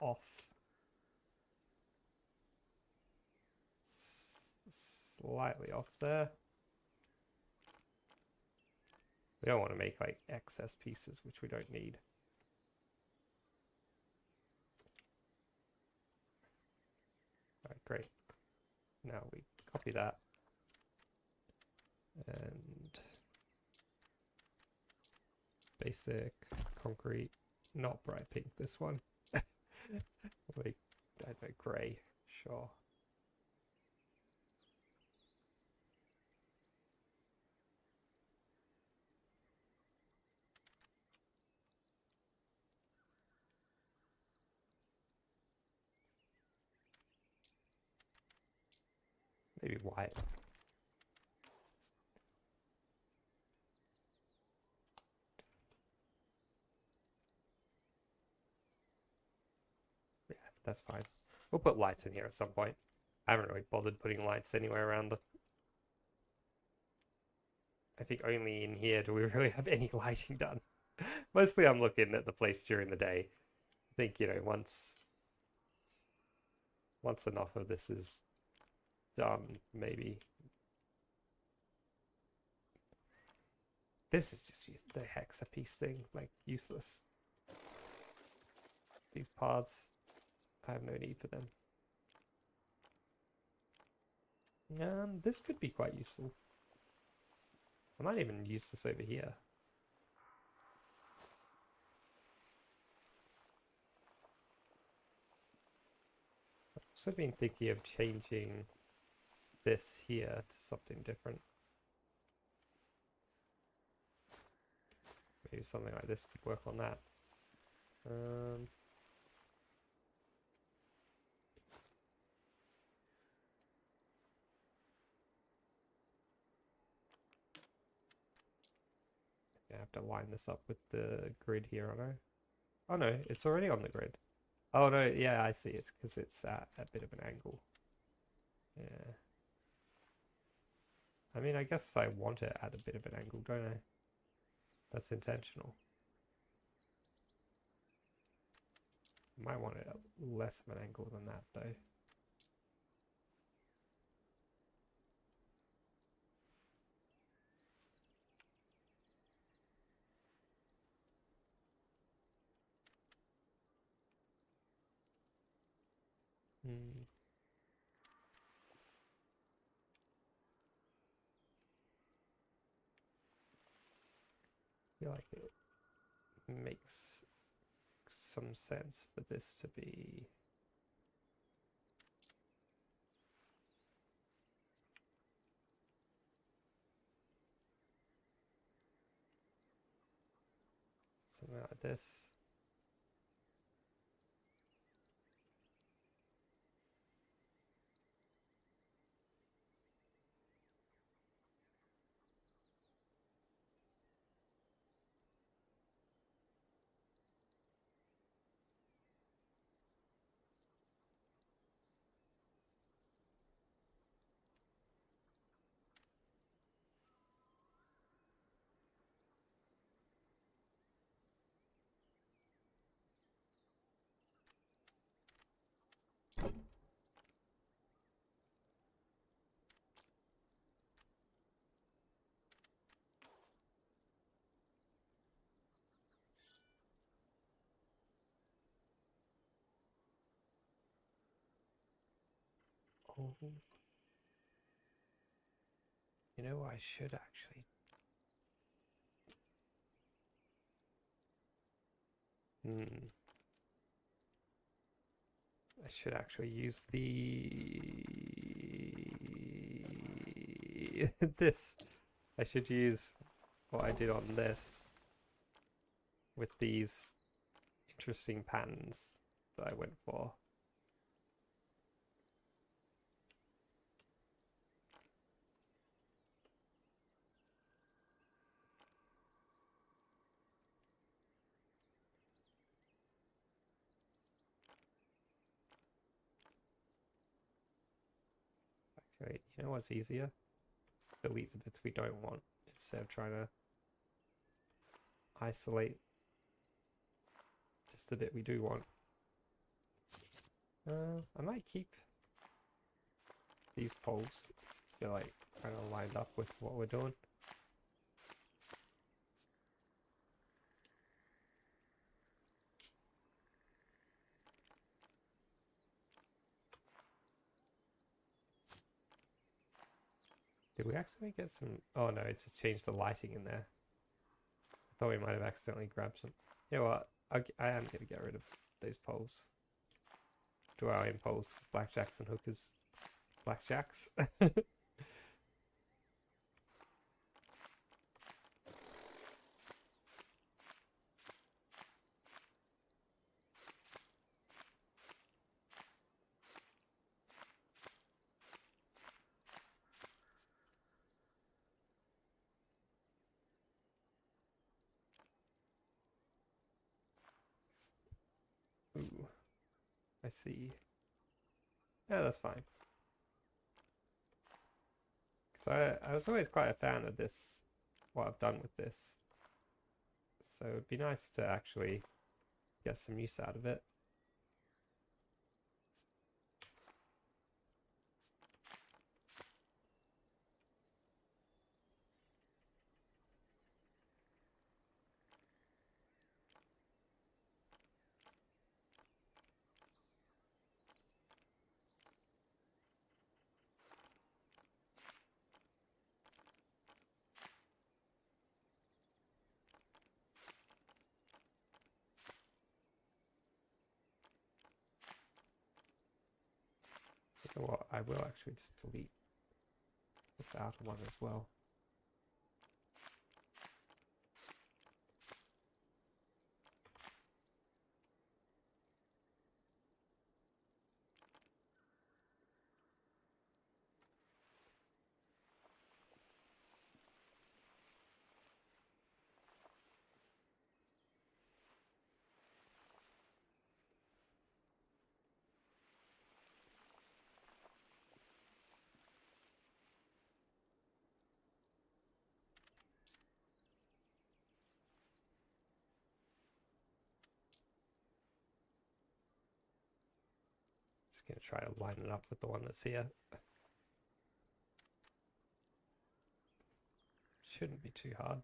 off. Slightly off there. We don't want to make like excess pieces, which we don't need. Alright, great. Now we copy that. And basic concrete, not bright pink, this one. Like, I don't know, grey, sure. Maybe white. Yeah, that's fine. We'll put lights in here at some point. I haven't really bothered putting lights anywhere around the... I think only in here do we really have any lighting done. Mostly I'm looking at the place during the day. I think, you know, once enough of this is done, maybe. This is just the hexa piece thing, like, useless. These paths, I have no need for them. This could be quite useful. I might even use this over here. I've also been thinking of changing this here to something different. Maybe something like this could work on that. I have to line this up with the grid here, I know. Oh no, it's already on the grid. Oh no, yeah, I see. It's because it's at a bit of an angle. Yeah. I mean, I guess I want it at a bit of an angle, don't I? That's intentional. Might want it at less of an angle than that, though. I feel like it makes some sense for this to be... something like this. Oh. You know what I should actually... I should actually use the... this. I should use what I did on this with these interesting patterns that I went for. Actually, you know what's easier? Delete the bits we don't want instead of trying to isolate just the bit we do want. I might keep these poles so like kind of lined up with what we're doing. Did we accidentally get some? Oh no, it's just changed the lighting in there. I thought we might have accidentally grabbed some. You know what? I am going to get rid of those poles. Do our own poles, blackjacks and hookers. Blackjacks. Ooh, I see. Yeah, that's fine. Because I was always quite a fan of this, what I've done with this. So it'd be nice to actually get some use out of it. You know what? I will actually just delete this outer one as well. Just gonna try to line it up with the one that's here. Shouldn't be too hard.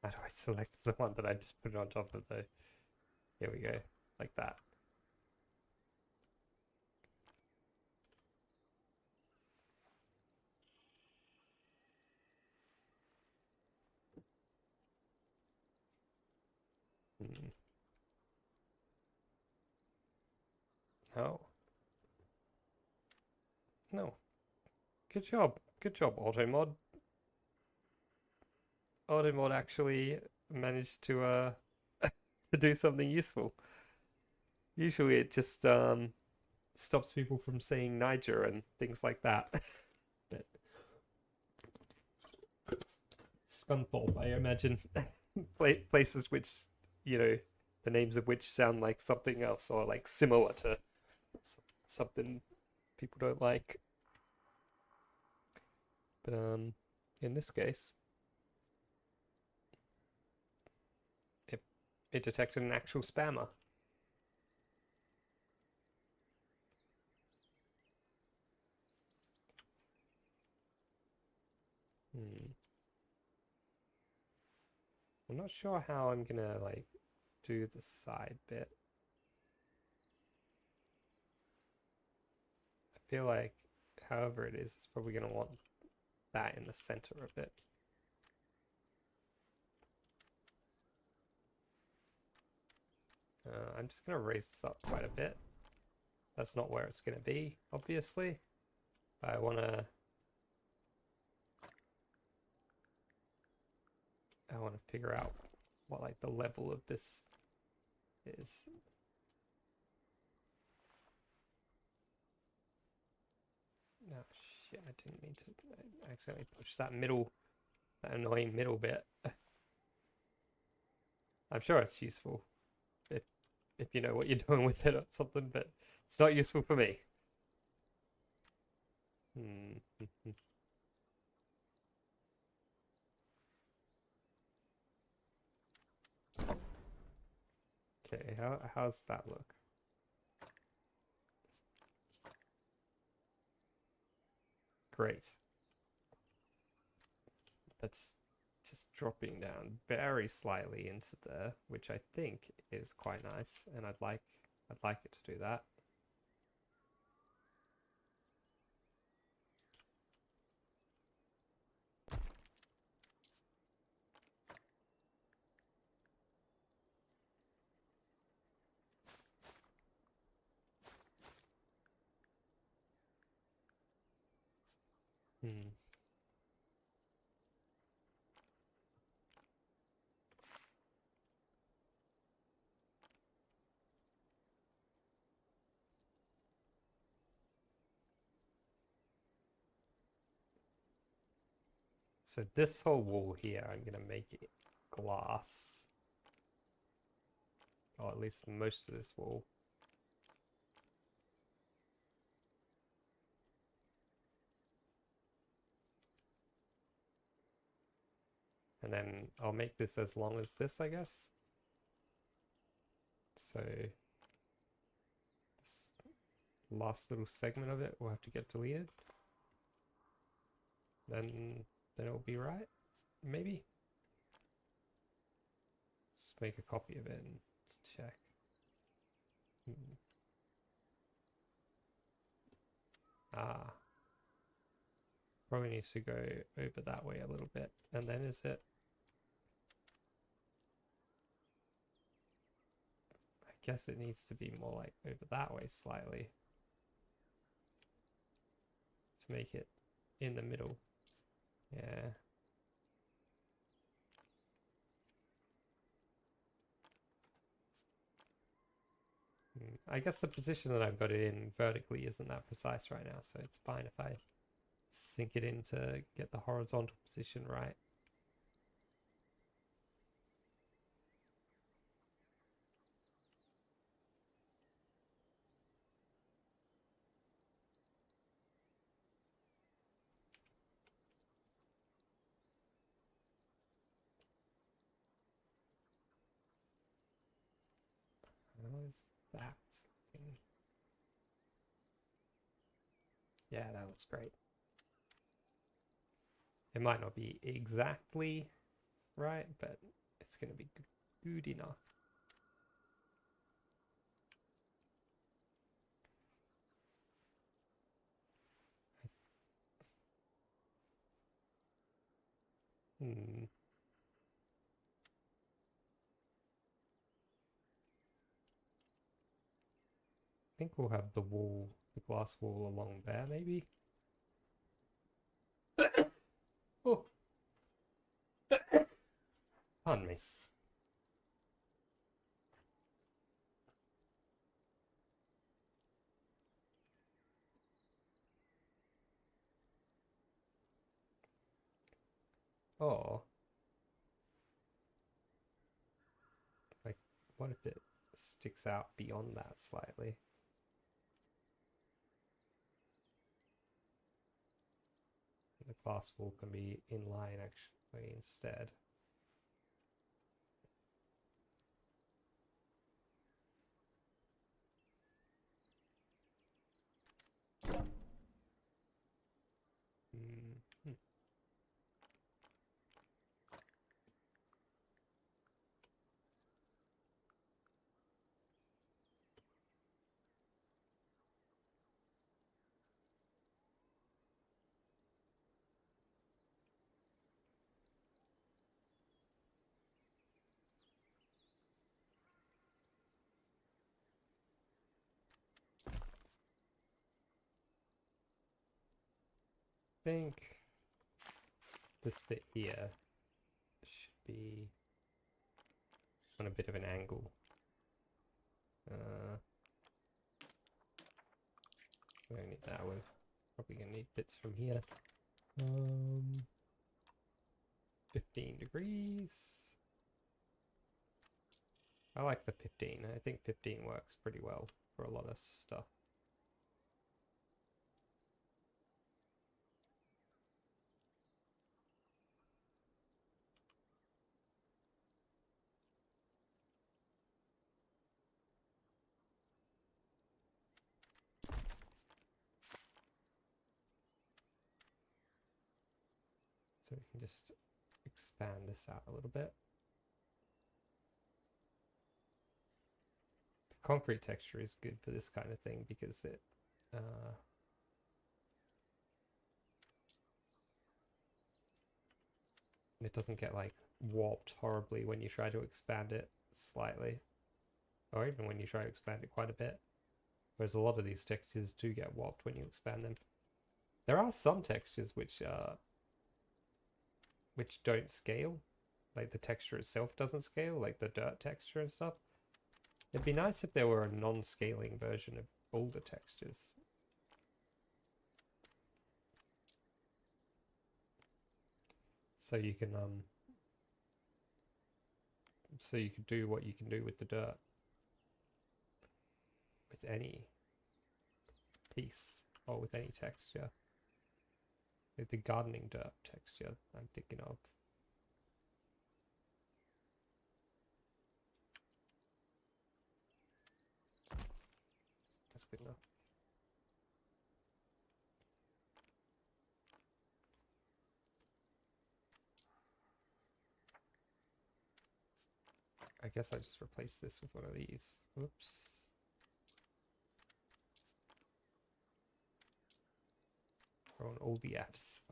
How do I select the one that I just put on top of the... Here we go, like that. Hmm. Oh. No. Good job. Good job, Automod. Automod actually managed to to do something useful. Usually it just stops people from saying Niger and things like that. But Scunthorpe, I imagine, places which, you know, the names of which sound like something else or like similar to something people don't like. But in this case, it detected an actual spammer. I'm not sure how I'm gonna like do the side bit. I feel like however it is, it's probably gonna want that in the center of it. I'm just gonna raise this up quite a bit. That's not where it's gonna be, obviously. But I wanna I want to figure out what like the level of this is. No, shit, I didn't mean to. I accidentally pushed that annoying middle bit. I'm sure it's useful if you know what you're doing with it or something, but it's not useful for me. Okay, how's that look? Great. That's just dropping down very slightly into there, which I think is quite nice, and I'd like it to do that. So this whole wall here, I'm gonna make it glass. Or at least most of this wall. And then I'll make this as long as this, I guess. So this last little segment of it will have to get deleted. Then it'll be right, maybe. Just make a copy of it and check. Ah, probably needs to go over that way a little bit, and then is it? I guess it needs to be more like over that way slightly to make it in the middle. Yeah. I guess the position that I've got it in vertically isn't that precise right now, so it's fine if I sink it in to get the horizontal position right. How is that looking? Yeah, that looks great. It might not be exactly right, but it's going to be good enough. I think we'll have the glass wall along there, maybe. Oh, pardon me. Oh, like, what if it sticks out beyond that slightly? The glass wall can be in line actually instead. Think this bit here should be on a bit of an angle. We don't need that. We're probably gonna need bits from here. 15 degrees. I like the 15. I think 15 works pretty well for a lot of stuff. So we can just expand this out a little bit. The concrete texture is good for this kind of thing because it doesn't get like warped horribly when you try to expand it slightly, or even when you try to expand it quite a bit. Whereas a lot of these textures do get warped when you expand them. There are some textures which don't scale, like the texture itself doesn't scale, like the dirt texture and stuff. It'd be nice if there were a non-scaling version of all the textures. So you can do what you can do with the dirt with any piece or with any texture. With the gardening dirt texture I'm thinking of. That's good enough. I guess I just replace this with one of these. Oops. Throw on all the Fs.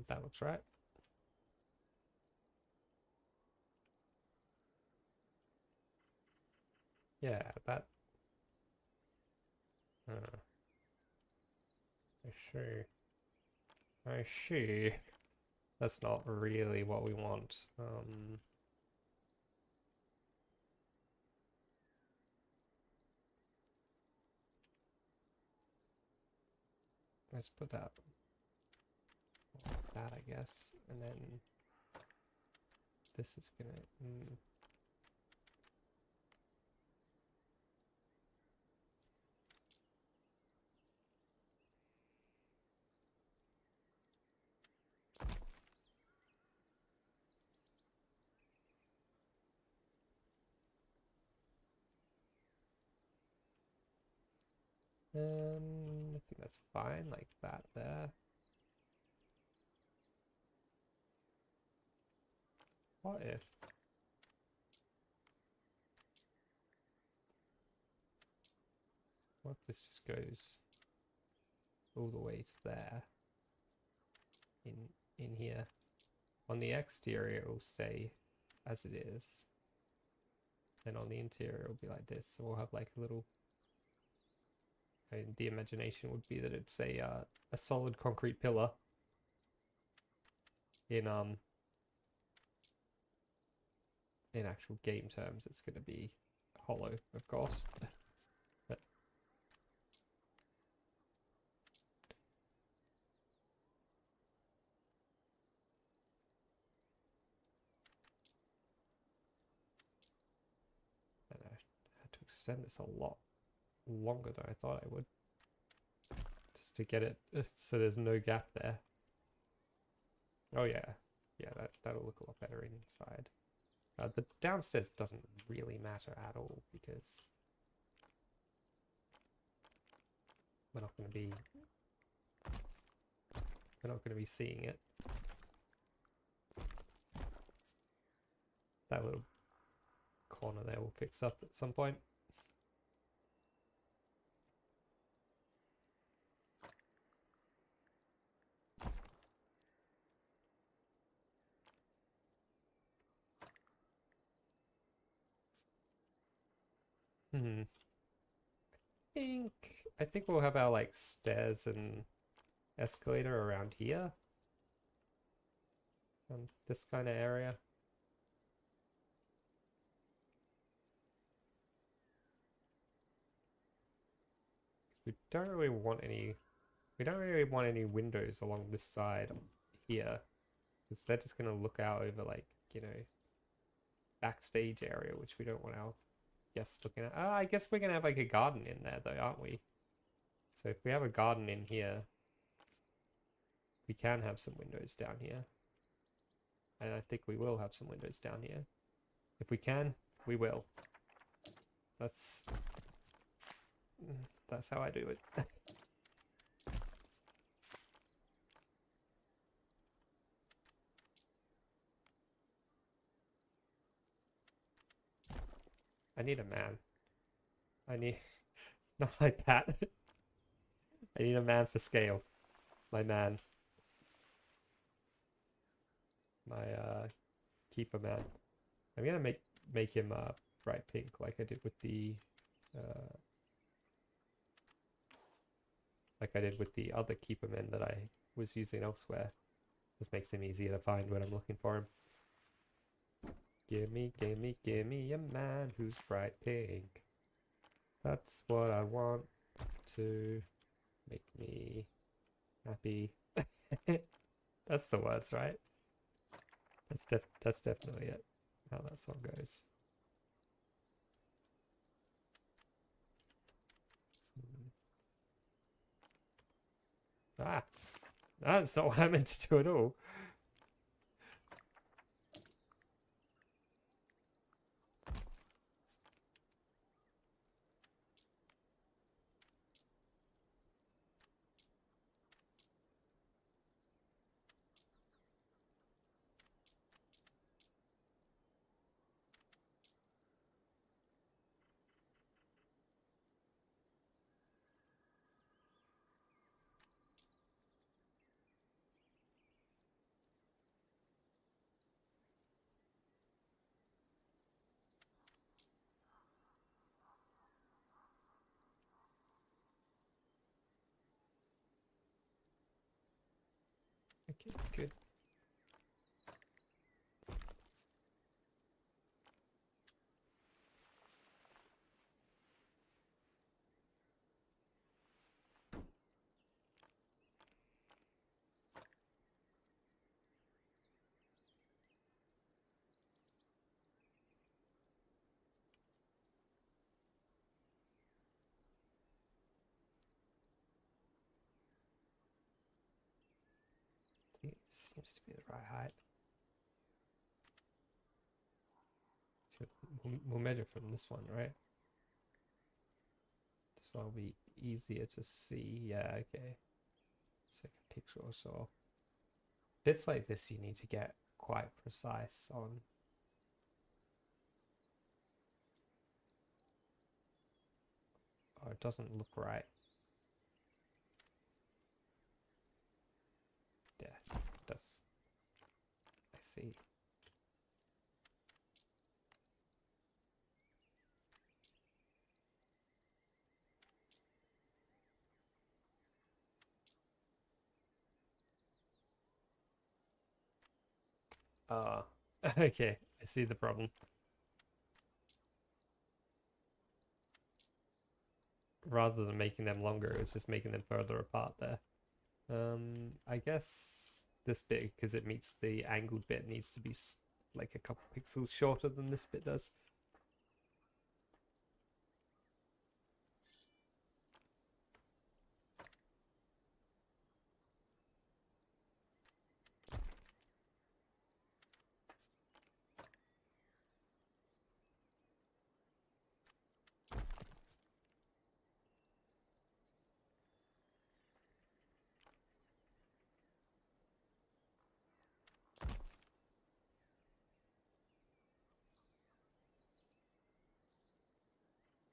That looks right. Yeah, that. I see. I see. That's not really what we want. Let's put that like that, I guess, and then this is gonna. I think that's fine, like that there. What if? What if this just goes all the way to there? In here. On the exterior it will stay as it is. And on the interior it'll be like this. So we'll have like a little. The imagination would be that it's a solid concrete pillar in actual game terms. It's going to be hollow, of course. And extend this a lot longer than I thought I would. Just to get it so there's no gap there. Oh yeah. Yeah, that'll look a lot better inside. The downstairs doesn't really matter at all because we're not going to be seeing it. That little corner there will fix up at some point. I think we'll have our like stairs and escalator around here. This kind of area. We don't really want any windows along this side here. Because they're just gonna look out over like, you know, backstage area, which we don't want our guests looking at. I guess we're gonna have like a garden in there though, aren't we? So if we have a garden in here, we can have some windows down here. And I think we will have some windows down here. If we can, we will. That's how I do it. I need a man. Not like that. I need a man for scale. My man. My keeper man. I'm gonna make him bright pink like I did with the other keeper men that I was using elsewhere. This makes him easier to find when I'm looking for him. Give me a man who's bright pink. That's what I want to make me happy. That's the words, right? That's definitely it. How that song goes. Ah, that's not what I meant to do at all. Okay, good. Seems to be the right height. We'll measure from this one, right? This one will be easier to see. Yeah, okay. It's like a pixel or so. Bits like this you need to get quite precise on. Oh, it doesn't look right. Yeah, it does. I see. Okay, I see the problem. Rather than making them longer, it's just making them further apart there. I guess this bit, because it meets the angled bit, needs to be like a couple pixels shorter than this bit does.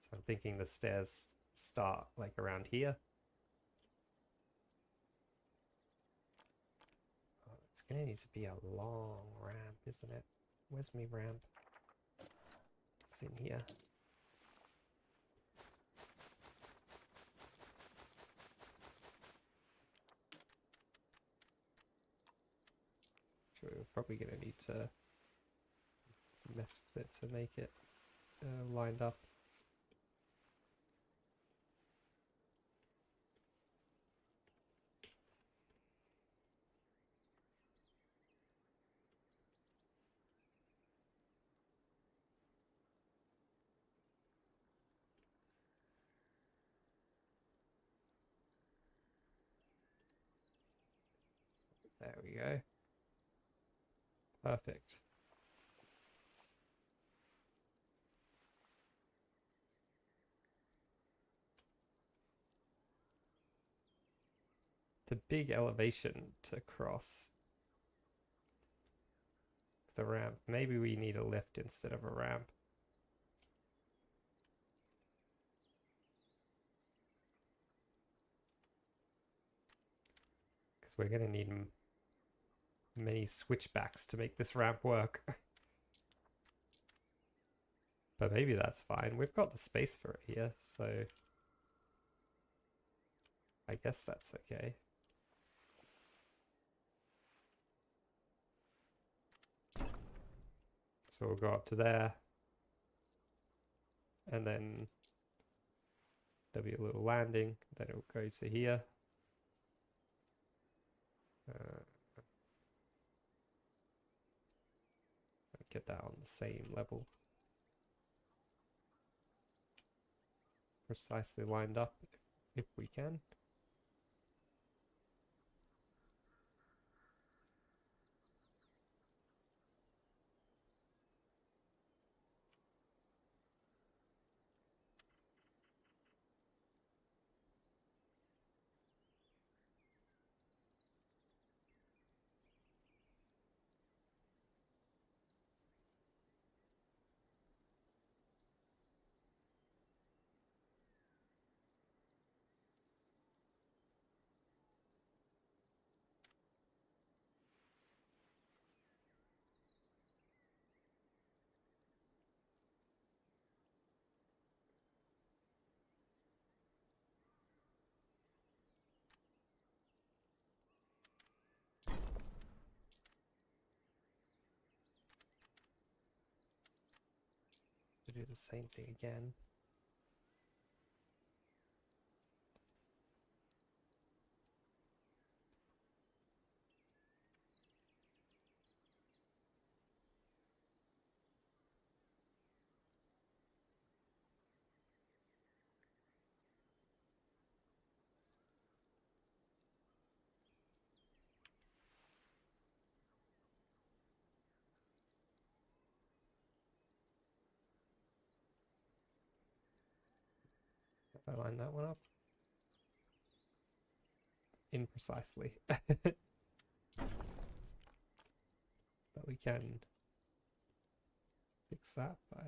So I'm thinking the stairs start like around here. Oh, it's gonna need to be a long ramp, isn't it? Where's me ramp? It's in here. Sure, we're probably gonna need to mess with it to make it lined up. There we go. Perfect. The big elevation to cross the ramp. Maybe we need a lift instead of a ramp. Because we're going to need many switchbacks to make this ramp work. But maybe that's fine. We've got the space for it here, so I guess that's okay. So we'll go up to there, and then there'll be a little landing, then it'll go to here. Get that on the same level. Precisely lined up if we can. To do the same thing again. If I line that one up imprecisely. But we can fix that by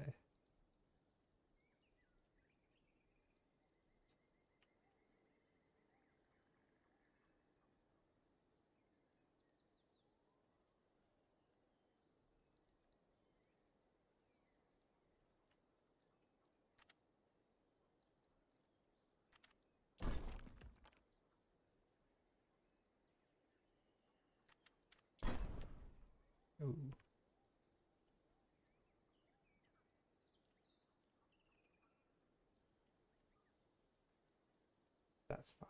ooh. That's fine.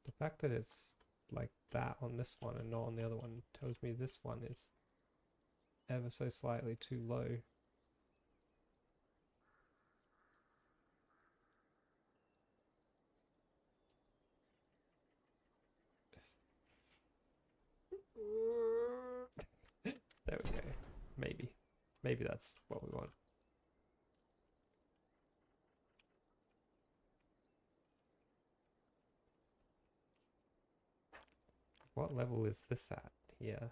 The fact that it's like that on this one and not on the other one tells me this one is ever so slightly too low. There we go. Maybe. Maybe that's what we want. What level is this at here?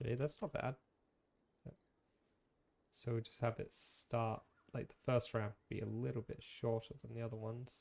Yeah, that's not bad. Yep. So we'll just have it start, like the first round be a little bit shorter than the other ones.